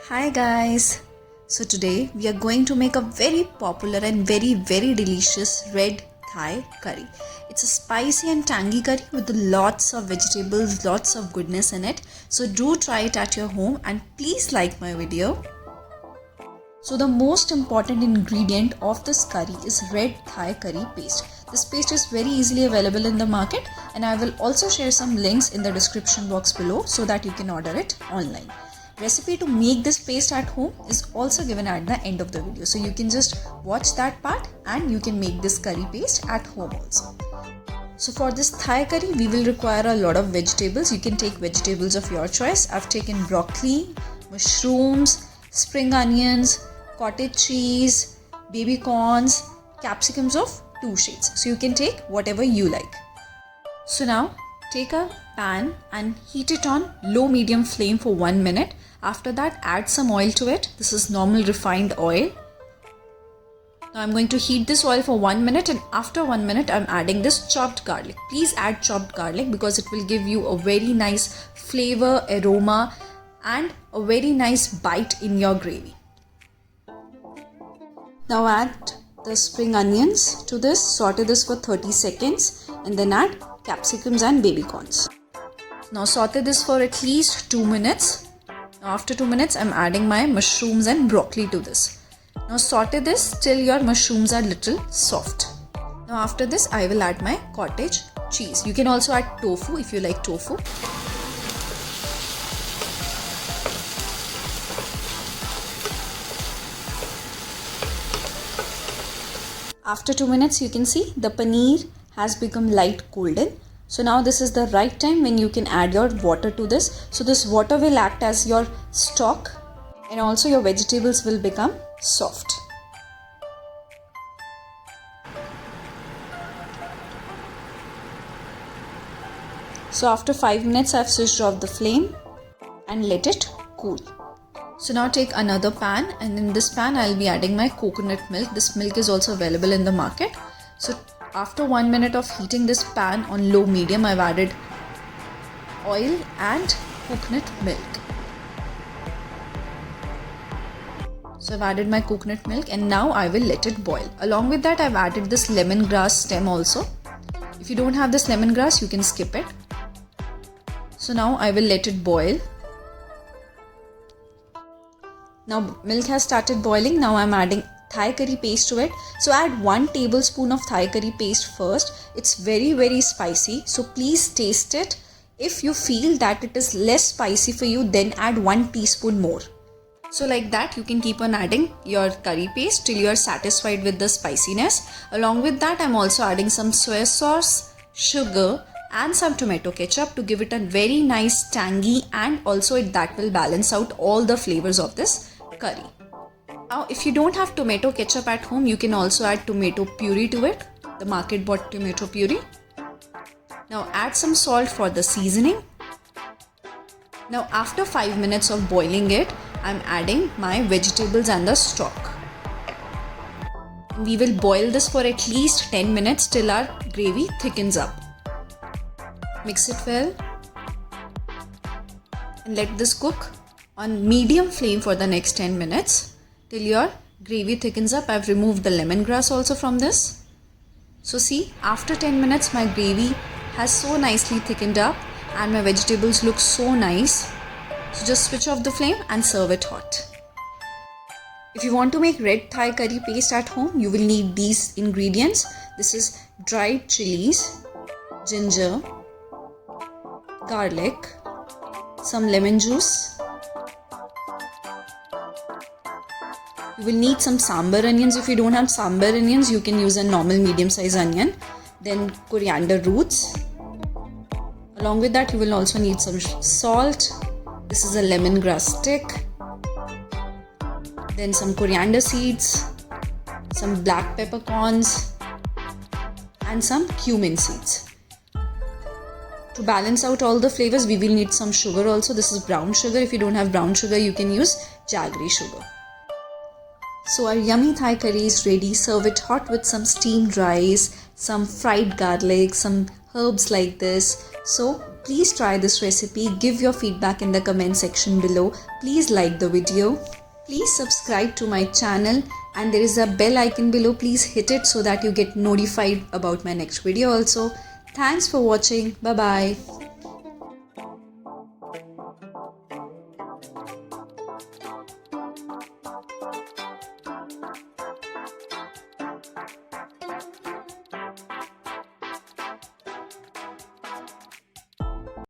Hi guys! So today we are going to make a very popular and very delicious red Thai curry. It's a spicy and tangy curry with lots of vegetables, lots of goodness in it. So do try it at your home and please like my video. So the most important ingredient of this curry is red Thai curry paste. This paste is very easily available in the market and I will also share some links in the description box below so that you can order it online. Recipe to make this paste at home is also given at the end of the video, so you can just watch that part and you can make this curry paste at home also. So for this Thai curry we will require a lot of vegetables. You can take vegetables of your choice. I've taken broccoli, mushrooms, spring onions, cottage cheese, baby corns, capsicums of 2 shades. So you can take whatever you like. So now take a pan and heat it on low medium flame for 1 minute. After that add some oil to it. This is normal refined oil. Now I'm going to heat this oil for 1 minute and after 1 minute I'm adding this chopped garlic. Please add chopped garlic because it will give you a very nice flavor, aroma and a very nice bite in your gravy. Now add the spring onions to this, saute this for 30 seconds and then add capsicums and baby corns. Now saute this for at least 2 minutes. Now after 2 minutes I'm adding my mushrooms and broccoli to this. Now saute this till your mushrooms are little soft. Now after this I will add my cottage cheese. You can also add tofu if you like tofu. After 2 minutes you can see the paneer has become light golden. So now this is the right time when you can add your water to this. So this water will act as your stock and also your vegetables will become soft. So after 5 minutes I've switched off the flame and let it cool. So now take another pan and in this pan I'll be adding my coconut milk. This milk is also available in the market. So after 1 minute of heating this pan on low medium, I've added oil and coconut milk. So I've added my coconut milk and now I will let it boil. Along with that I've added this lemongrass stem also. If you don't have this lemongrass you can skip it. So now I will let it boil. Now milk has started boiling. Now I'm adding Thai curry paste to it. So add 1 tablespoon of Thai curry paste first. It's very spicy, so please taste it. If you feel that it is less spicy for you, then add 1 teaspoon more. So like that you can keep on adding your curry paste till you are satisfied with the spiciness. Along with that I'm also adding some soy sauce, sugar and some tomato ketchup to give it a very nice tangy and also that will balance out all the flavors of this curry. Now if you don't have tomato ketchup at home, you can also add tomato puree to it, the market bought tomato puree. Now add some salt for the seasoning. Now after 5 minutes of boiling it, I'm adding my vegetables and the stock. We will boil this for at least 10 minutes till our gravy thickens up. Mix it well and let this cook on medium flame for the next 10 minutes. Till your gravy thickens up. I've removed the lemongrass also from this. So see, after 10 minutes my gravy has so nicely thickened up and my vegetables look so nice. So just switch off the flame and serve it hot. If you want to make red Thai curry paste at home, you will need these ingredients. This is dried chilies, ginger, garlic, some lemon juice. You will need some sambar onions. If you don't have sambar onions, you can use a normal medium size onion. Then coriander roots. Along with that, you will also need some salt. This is a lemongrass stick. Then some coriander seeds, some black peppercorns, and some cumin seeds. To balance out all the flavors, we will need some sugar also. This is brown sugar. If you don't have brown sugar, you can use jaggery sugar. So our yummy Thai curry is ready. Serve it hot with some steamed rice, some fried garlic, some herbs like this. So Please try this recipe. Give your feedback in the comment section below. Please like the video. Please subscribe to my channel, and there is a bell icon below. Please hit it so that you get notified about my next video also. Thanks for watching. Bye bye.